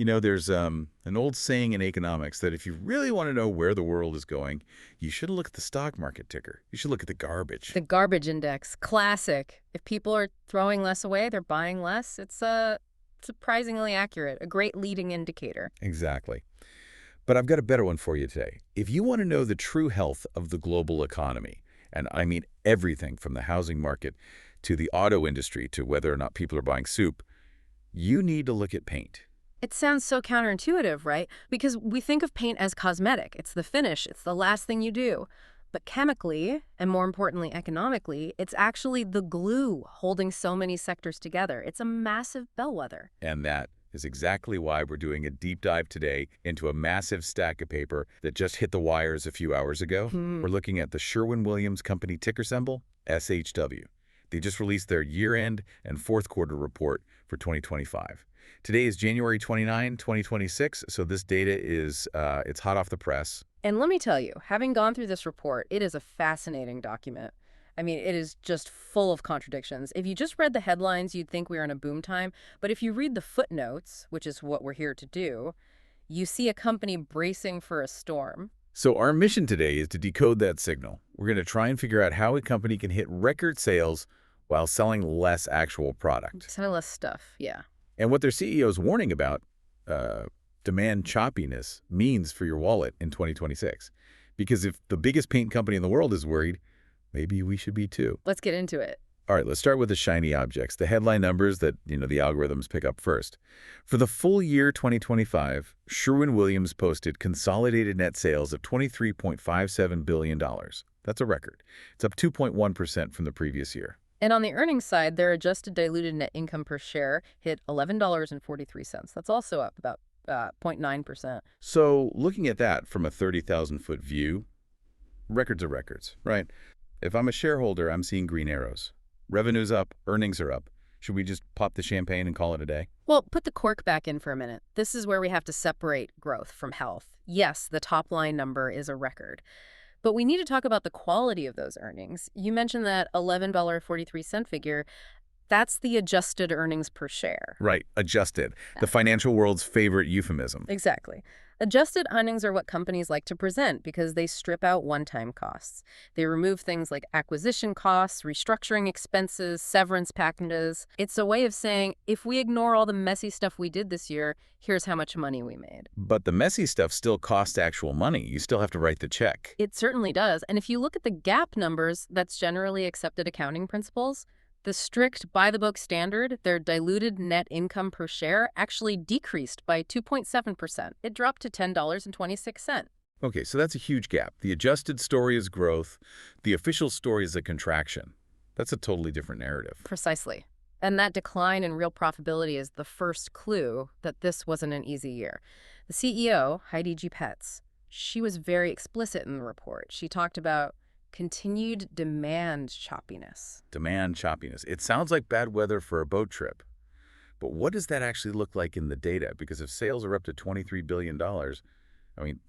There's an old saying in economics that if you really want to know where the world is going, you shouldn't look at the stock market ticker. You should look at the garbage. The garbage index, classic. If people are throwing less away, they're buying less. It's surprisingly accurate, a great leading indicator. Exactly. But I've got a better one for you today. If you want to know the true health of the global economy, and I mean everything from the housing market to the auto industry to whether or not people are buying soup, you need to look at paint. It sounds so counterintuitive, right? Because we think of paint as cosmetic. It's the finish. It's the last thing you do. But chemically, and more importantly economically, it's actually the glue holding so many sectors together. It's a massive bellwether. And that is exactly why we're doing a deep dive today into a massive stack of paper that just hit the wires a few hours ago. We're looking at the Sherwin-Williams company ticker symbol, SHW. They just released their year-end and fourth quarter report for 2025. Today is January 29, 2026, so this data is it's hot off the press. And let me tell you, having gone through this report, it is a fascinating document. I mean, it is just full of contradictions. If you just read the headlines, you'd think we are in a boom time. But if you read the footnotes, which is what we're here to do, you see a company bracing for a storm. So our mission today is to decode that signal. We're going to try and figure out how a company can hit record sales while selling less actual product. Selling less stuff, yeah. And what their CEO is warning about demand choppiness means for your wallet in 2026. Because if the biggest paint company in the world is worried, maybe we should be too. Let's get into it. All right, let's start with the shiny objects, the headline numbers that, the algorithms pick up first. For the full year 2025, Sherwin-Williams posted consolidated net sales of $23.57 billion. That's a record. It's up 2.1% from the previous year. And on the earnings side, their adjusted diluted net income per share hit $11.43. That's also up about 0.9%. So looking at that from a 30,000-foot view, records are records, right? If I'm a shareholder, I'm seeing green arrows. Revenue's up, earnings are up. Should we just pop the champagne and call it a day? Well, put the cork back in for a minute. This is where we have to separate growth from health. Yes, the top line number is a record. But we need to talk about the quality of those earnings. You mentioned that $11.43 figure. That's the adjusted earnings per share. Right, adjusted. The financial world's favorite euphemism. Exactly. Adjusted earnings are what companies like to present because they strip out one-time costs. They remove things like acquisition costs, restructuring expenses, severance packages. It's a way of saying, if we ignore all the messy stuff we did this year, here's how much money we made. But the messy stuff still costs actual money. You still have to write the check. It certainly does. And if you look at the GAAP numbers, that's generally accepted accounting principles. The strict by-the-book standard, their diluted net income per share, actually decreased by 2.7%. It dropped to $10.26. Okay, so that's a huge gap. The adjusted story is growth. The official story is a contraction. That's a totally different narrative. Precisely. And that decline in real profitability is the first clue that this wasn't an easy year. The CEO, Heidi G. Petz, she was very explicit in the report. She talked about continued demand choppiness. Demand choppiness. It sounds like bad weather for a boat trip. But what does that actually look like in the data? Because if sales are up to $23 billion,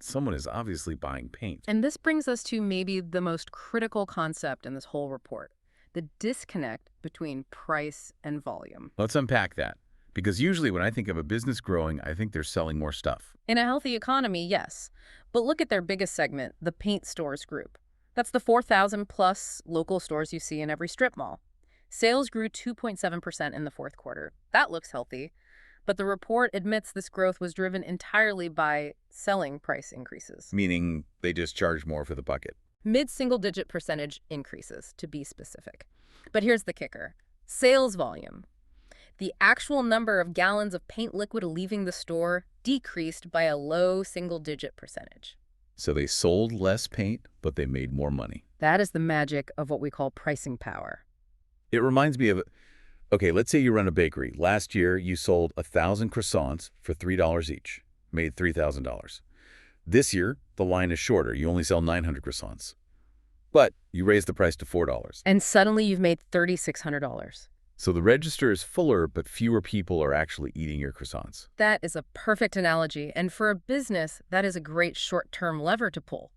someone is obviously buying paint. And this brings us to maybe the most critical concept in this whole report, the disconnect between price and volume. Let's unpack that. Because usually when I think of a business growing, I think they're selling more stuff. In a healthy economy, yes. But look at their biggest segment, the paint stores group. That's the 4,000 plus local stores you see in every strip mall. Sales grew 2.7% in the fourth quarter. That looks healthy. But the report admits this growth was driven entirely by selling price increases. Meaning they just charge more for the bucket. Mid-single-digit percentage increases, to be specific. But here's the kicker. Sales volume. The actual number of gallons of paint liquid leaving the store decreased by a low single-digit percentage. So they sold less paint, but they made more money. That is the magic of what we call pricing power. It reminds me of, okay, let's say you run a bakery. Last year, you sold 1,000 croissants for $3 each, made $3,000. This year, the line is shorter. You only sell 900 croissants. But you raise the price to $4. And suddenly you've made $3,600. So the register is fuller, but fewer people are actually eating your croissants. That is a perfect analogy. And for a business, that is a great short-term lever to pull.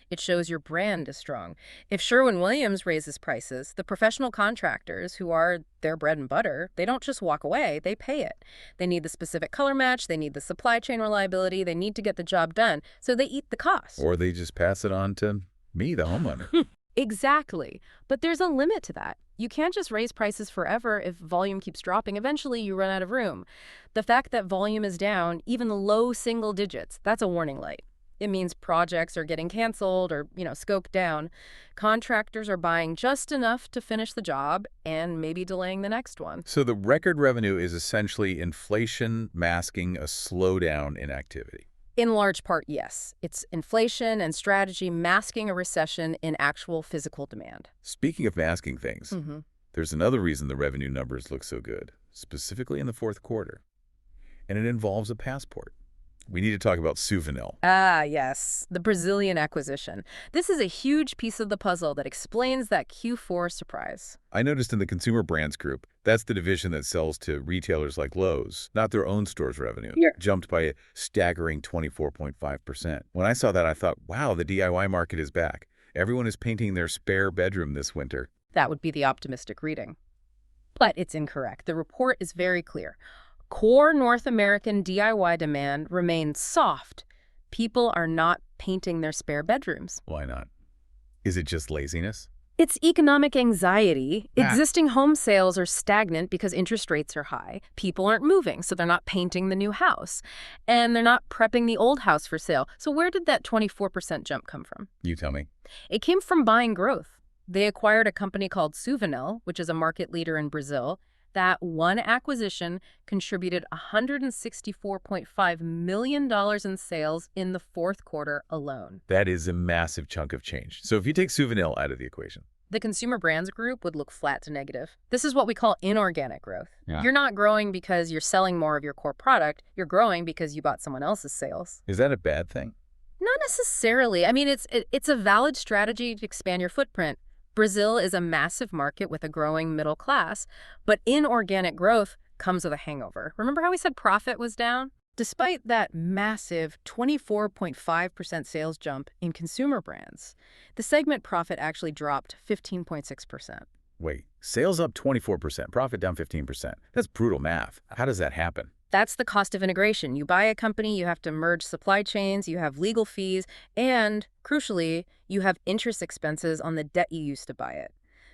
It shows your brand is strong. If Sherwin-Williams raises prices, the professional contractors, who are their bread and butter, they don't just walk away, they pay it. They need the specific color match, they need the supply chain reliability, they need to get the job done, so they eat the cost. Or they just pass it on to me, the homeowner. Exactly. But there's a limit to that. You can't just raise prices forever if volume keeps dropping. Eventually, you run out of room. The fact that volume is down, even the low single digits, that's a warning light. It means projects are getting canceled or, scoped down. Contractors are buying just enough to finish the job and maybe delaying the next one. So the record revenue is essentially inflation masking a slowdown in activity. In large part, yes. It's inflation and strategy masking a recession in actual physical demand. Speaking of masking things, there's another reason the revenue numbers look so good, specifically in the fourth quarter. And it involves a passport. We need to talk about Suvinil. Ah, yes, the Brazilian acquisition. This is a huge piece of the puzzle that explains that Q4 surprise. I noticed in the Consumer Brands Group, that's the division that sells to retailers like Lowe's, not their own store's revenue, jumped by a staggering 24.5%. When I saw that, I thought, wow, the DIY market is back. Everyone is painting their spare bedroom this winter. That would be the optimistic reading. But it's incorrect. The report is very clear. Core North American DIY demand remains soft. People are not painting their spare bedrooms. Why not? Is it just laziness? It's economic anxiety. Existing home sales are stagnant because interest rates are high. People aren't moving, so they're not painting the new house. And they're not prepping the old house for sale. So where did that 24% jump come from? You tell me. It came from buying growth. They acquired a company called Suvinil, which is a market leader in Brazil. That one acquisition contributed $164.5 million in sales in the fourth quarter alone. That is a massive chunk of change. So if you take Suvinil out of the equation, the Consumer Brands Group would look flat to negative. This is what we call inorganic growth. Yeah. You're not growing because you're selling more of your core product. You're growing because you bought someone else's sales. Is that a bad thing? Not necessarily. I mean, it's a valid strategy to expand your footprint. Brazil is a massive market with a growing middle class, but inorganic growth comes with a hangover. Remember how we said profit was down? Despite that massive 24.5% sales jump in consumer brands, the segment profit actually dropped 15.6%. Wait, sales up 24%, profit down 15%. That's brutal math. How does that happen? That's the cost of integration. You buy a company, you have to merge supply chains, you have legal fees, and, crucially, you have interest expenses on the debt you used to buy it.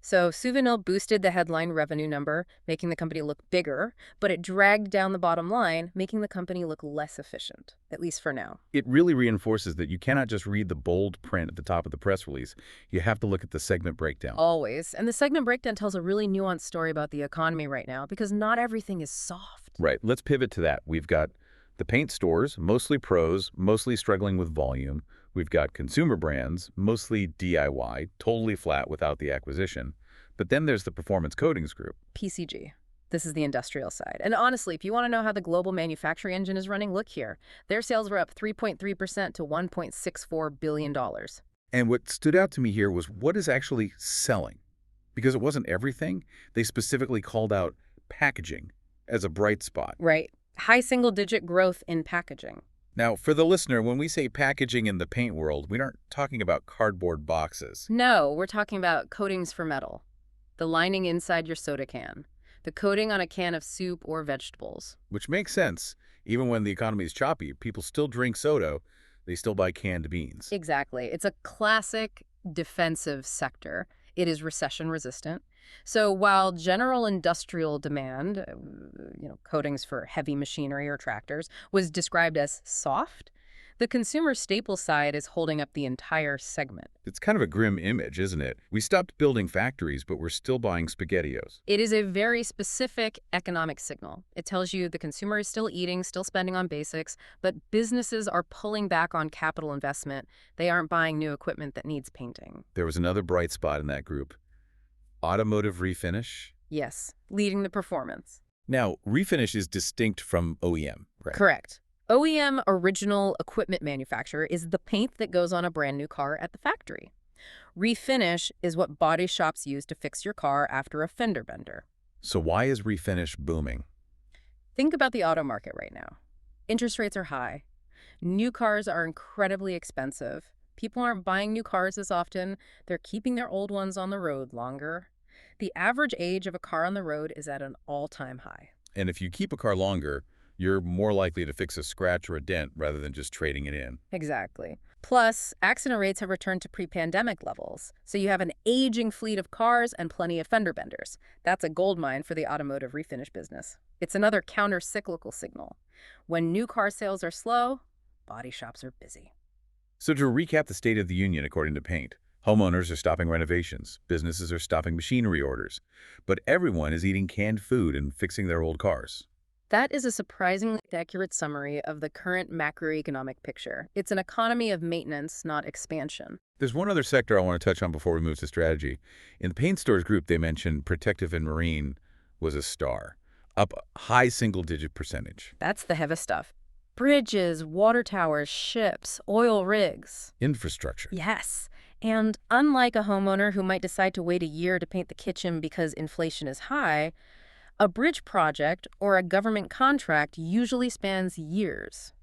So Suvinil boosted the headline revenue number, making the company look bigger, but it dragged down the bottom line, making the company look less efficient, at least for now. It really reinforces that you cannot just read the bold print at the top of the press release. You have to look at the segment breakdown. Always. And the segment breakdown tells a really nuanced story about the economy right now, because not everything is soft. Right. Let's pivot to that. We've got the paint stores, mostly pros, mostly struggling with volume. We've got consumer brands, mostly DIY, totally flat without the acquisition. But then there's the Performance Coatings Group. PCG. This is the industrial side. And honestly, if you want to know how the global manufacturing engine is running, look here. Their sales were up 3.3% to $1.64 billion. And what stood out to me here was what is actually selling. Because it wasn't everything. They specifically called out packaging as a bright spot. Right. High single-digit growth in packaging. Now, for the listener, when we say packaging in the paint world, we aren't talking about cardboard boxes. No, we're talking about coatings for metal. The lining inside your soda can. The coating on a can of soup or vegetables. Which makes sense. Even when the economy is choppy, people still drink soda. They still buy canned beans. Exactly. It's a classic defensive sector. It is recession resistant. So while general industrial demand, coatings for heavy machinery or tractors, was described as soft, the consumer staple side is holding up the entire segment. It's kind of a grim image, isn't it? We stopped building factories, but we're still buying SpaghettiOs. It is a very specific economic signal. It tells you the consumer is still eating, still spending on basics, but businesses are pulling back on capital investment. They aren't buying new equipment that needs painting. There was another bright spot in that group. Automotive refinish. Yes, leading the performance. Now, refinish is distinct from OEM, right? Correct. OEM, original equipment manufacturer, is the paint that goes on a brand new car at the factory. Refinish is what body shops use to fix your car after a fender bender. So why is refinish booming? Think about the auto market right now. Interest rates are high. New cars are incredibly expensive. People aren't buying new cars as often. They're keeping their old ones on the road longer. The average age of a car on the road is at an all-time high. And if you keep a car longer, you're more likely to fix a scratch or a dent rather than just trading it in. Exactly. Plus, accident rates have returned to pre-pandemic levels, so you have an aging fleet of cars and plenty of fender benders. That's a goldmine for the automotive refinish business. It's another counter-cyclical signal. When new car sales are slow, body shops are busy. So to recap the state of the union according to Paint, homeowners are stopping renovations, businesses are stopping machinery orders, but everyone is eating canned food and fixing their old cars. That is a surprisingly accurate summary of the current macroeconomic picture. It's an economy of maintenance, not expansion. There's one other sector I want to touch on before we move to strategy. In the paint stores group, they mentioned protective and marine was a star, up a high single-digit percentage. That's the heavy stuff. Bridges, water towers, ships, oil rigs. Infrastructure. Yes. And unlike a homeowner who might decide to wait a year to paint the kitchen because inflation is high, a bridge project or a government contract usually spans years.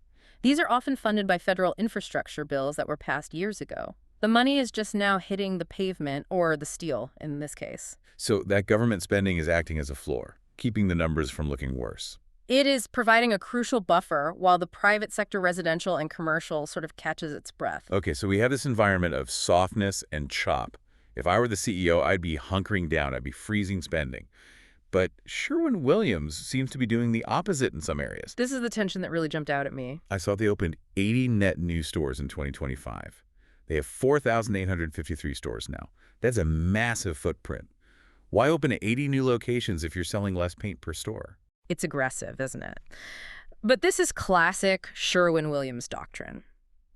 These are often funded by federal infrastructure bills that were passed years ago. The money is just now hitting the pavement, or the steel in this case. So that government spending is acting as a floor, keeping the numbers from looking worse. It is providing a crucial buffer while the private sector residential and commercial sort of catches its breath. Okay, so we have this environment of softness and chop. If I were the CEO, I'd be hunkering down. I'd be freezing spending. But Sherwin-Williams seems to be doing the opposite in some areas. This is the tension that really jumped out at me. I saw they opened 80 net new stores in 2025. They have 4,853 stores now. That's a massive footprint. Why open 80 new locations if you're selling less paint per store? It's aggressive, isn't it? But this is classic Sherwin-Williams doctrine.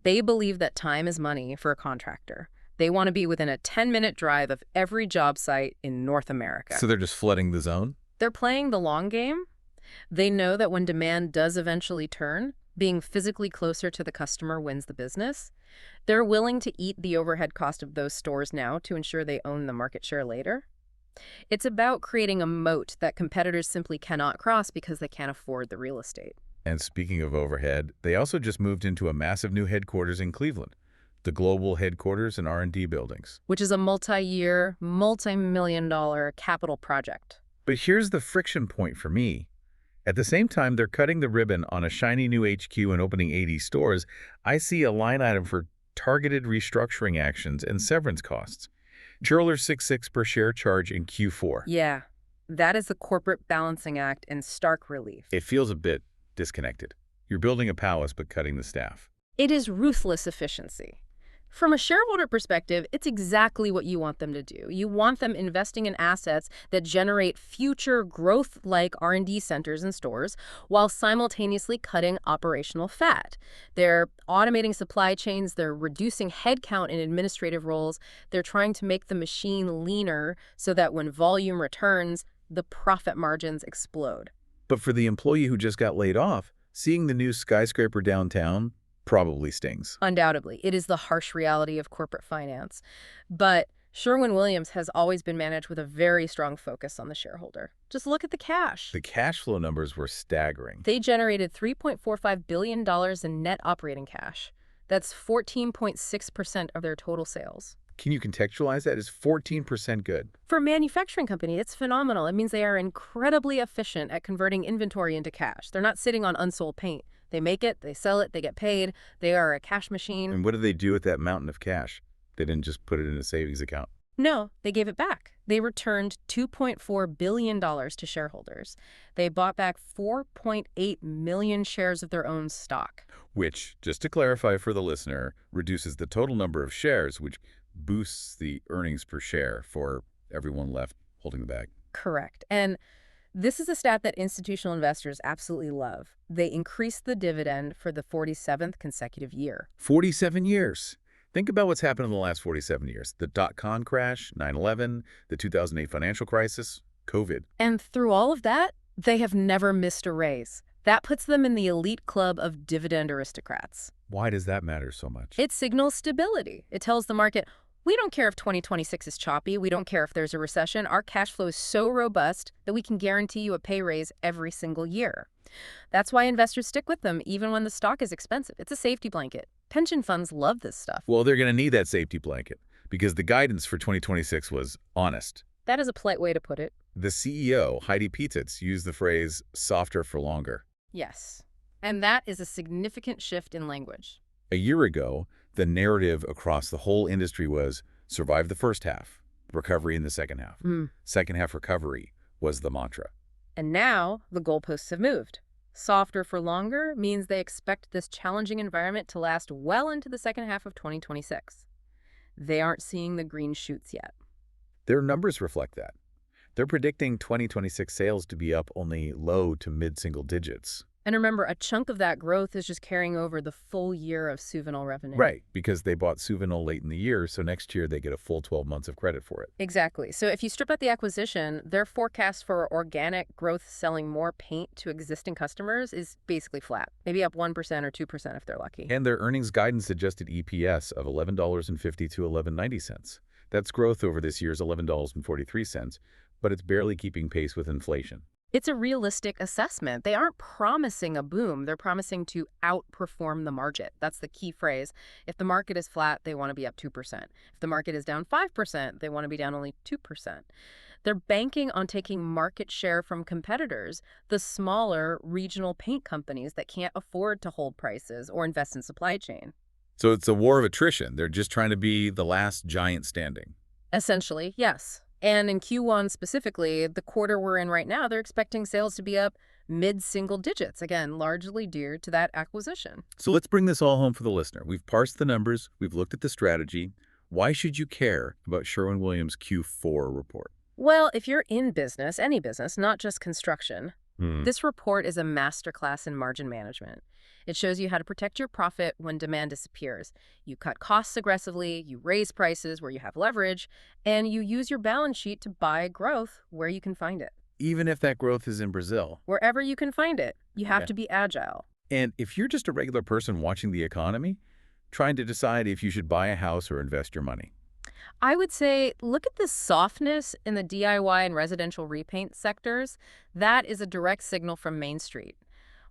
They believe that time is money for a contractor. They want to be within a 10-minute drive of every job site in North America. So they're just flooding the zone? They're playing the long game. They know that when demand does eventually turn, being physically closer to the customer wins the business. They're willing to eat the overhead cost of those stores now to ensure they own the market share later. It's about creating a moat that competitors simply cannot cross because they can't afford the real estate. And speaking of overhead, they also just moved into a massive new headquarters in Cleveland, the global headquarters and R&D buildings. Which is a multi-year, multi-million-dollar capital project. But here's the friction point for me. At the same time they're cutting the ribbon on a shiny new HQ and opening 80 stores, I see a line item for targeted restructuring actions and severance costs. Shareholders 6.6 per share charge in Q4. Yeah, that is the corporate balancing act in stark relief. It feels a bit disconnected. You're building a palace but cutting the staff. It is ruthless efficiency. From a shareholder perspective, it's exactly what you want them to do. You want them investing in assets that generate future growth like R&D centers and stores while simultaneously cutting operational fat. They're automating supply chains, they're reducing headcount in administrative roles, they're trying to make the machine leaner so that when volume returns, the profit margins explode. But for the employee who just got laid off, seeing the new skyscraper downtown probably stings. Undoubtedly, it is the harsh reality of corporate finance. But Sherwin-Williams has always been managed with a very strong focus on the shareholder. Just look at the cash. The cash flow numbers were staggering. They generated $3.45 billion in net operating cash. That's 14.6% of their total sales. Can you contextualize that? Is 14% good? For a manufacturing company, it's phenomenal. It means they are incredibly efficient at converting inventory into cash. They're not sitting on unsold paint. They make it, they sell it, they get paid. They are a cash machine. And what do they do with that mountain of cash? They didn't just put it in a savings account. No, they gave it back. They returned $2.4 billion to shareholders. They bought back 4.8 million shares of their own stock. Which, just to clarify for the listener, reduces the total number of shares, which boosts the earnings per share for everyone left holding the bag. Correct. And this is a stat that institutional investors absolutely love. They increased the dividend for the 47th consecutive year. 47 years. Think about what's happened in the last 47 years. The dot-com crash, 9/11, the 2008 financial crisis, COVID. And through all of that, they have never missed a raise. That puts them in the elite club of dividend aristocrats. Why does that matter so much? It signals stability. It tells the market, we don't care if 2026 is choppy. We don't care if there's a recession. Our cash flow is so robust that we can guarantee you a pay raise every single year. That's why investors stick with them even when the stock is expensive. It's a safety blanket. Pension funds love this stuff. Well, they're going to need that safety blanket because the guidance for 2026 was honest. That is a polite way to put it. The CEO, Heidi Petitz, used the phrase softer for longer. Yes. And that is a significant shift in language. A year ago, the narrative across the whole industry was survive the first half, recovery in the second half. Second half recovery was the mantra. And now the goalposts have moved. Softer for longer means they expect this challenging environment to last well into the second half of 2026. They aren't seeing the green shoots yet. Their numbers reflect that. They're predicting 2026 sales to be up only low to mid-single digits. And remember, a chunk of that growth is just carrying over the full year of Suvinil revenue. Right, because they bought Suvinil late in the year, so next year they get a full 12 months of credit for it. Exactly. So if you strip out the acquisition, their forecast for organic growth selling more paint to existing customers is basically flat. Maybe up 1% or 2% if they're lucky. And their earnings guidance adjusted EPS of $11.50 to $11.90. That's growth over this year's $11.43, but it's barely keeping pace with inflation. It's a realistic assessment. They aren't promising a boom. They're promising to outperform the market. That's the key phrase. If the market is flat, they want to be up 2%. If the market is down 5%, they want to be down only 2%. They're banking on taking market share from competitors, the smaller regional paint companies that can't afford to hold prices or invest in supply chain. So it's a war of attrition. They're just trying to be the last giant standing. Essentially, yes. And in Q1 specifically, the quarter we're in right now, they're expecting sales to be up mid-single digits, again, largely due to that acquisition. So let's bring this all home for the listener. We've parsed the numbers. We've looked at the strategy. Why should you care about Sherwin-Williams' Q4 report? Well, if you're in business, any business, not just construction, this report is a masterclass in margin management. It shows you how to protect your profit when demand disappears. You cut costs aggressively, you raise prices where you have leverage, and you use your balance sheet to buy growth where you can find it. Even if that growth is in Brazil. Wherever you can find it, you have to be agile. And if you're just a regular person watching the economy, trying to decide if you should buy a house or invest your money, I would say look at the softness in the DIY and residential repaint sectors. That is a direct signal from Main Street.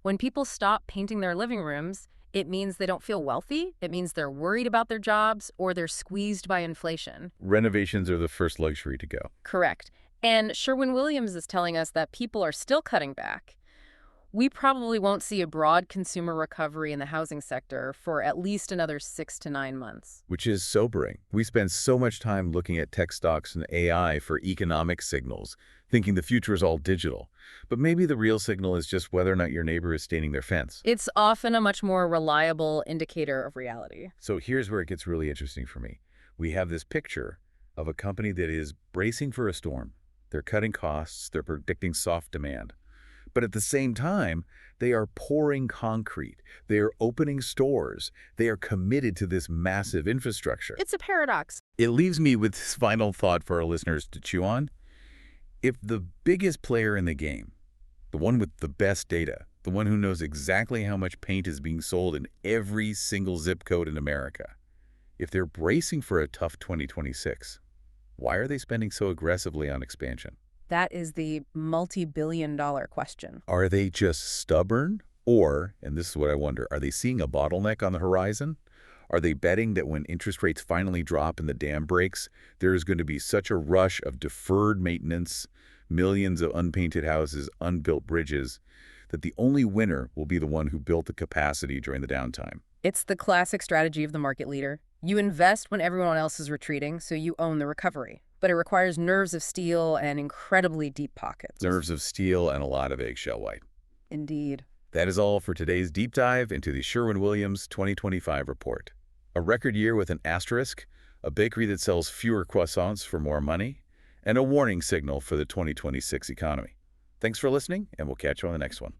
When people stop painting their living rooms, it means they don't feel wealthy. It means they're worried about their jobs or they're squeezed by inflation. renovations are the first luxury to go. Correct. And Sherwin-Williams is telling us that people are still cutting back. We probably won't see a broad consumer recovery in the housing sector for at least another 6 to 9 months. Which is sobering. We spend so much time looking at tech stocks and AI for economic signals, thinking the future is all digital. But maybe the real signal is just whether or not your neighbor is staining their fence. It's often a much more reliable indicator of reality. So here's where it gets really interesting for me. We have this picture of a company that is bracing for a storm. They're cutting costs. They're predicting soft demand. But at the same time, they are pouring concrete. They are opening stores. They are committed to this massive infrastructure. It's a paradox. It leaves me with this final thought for our listeners to chew on. If the biggest player in the game, the one with the best data, the one who knows exactly how much paint is being sold in every single zip code in America, if they're bracing for a tough 2026, why are they spending so aggressively on expansion? That is the multi-billion-dollar question. Are they just stubborn? Or, and this is what I wonder, are they seeing a bottleneck on the horizon? Are they betting that when interest rates finally drop and the dam breaks, there is going to be such a rush of deferred maintenance, millions of unpainted houses, unbuilt bridges, that the only winner will be the one who built the capacity during the downtime? It's the classic strategy of the market leader. You invest when everyone else is retreating, so you own the recovery. But it requires nerves of steel and incredibly deep pockets. Nerves of steel and a lot of eggshell white. Indeed. That is all for today's deep dive into the Sherwin-Williams 2025 report. A record year with an asterisk, a bakery that sells fewer croissants for more money, and a warning signal for the 2026 economy. Thanks for listening, and we'll catch you on the next one.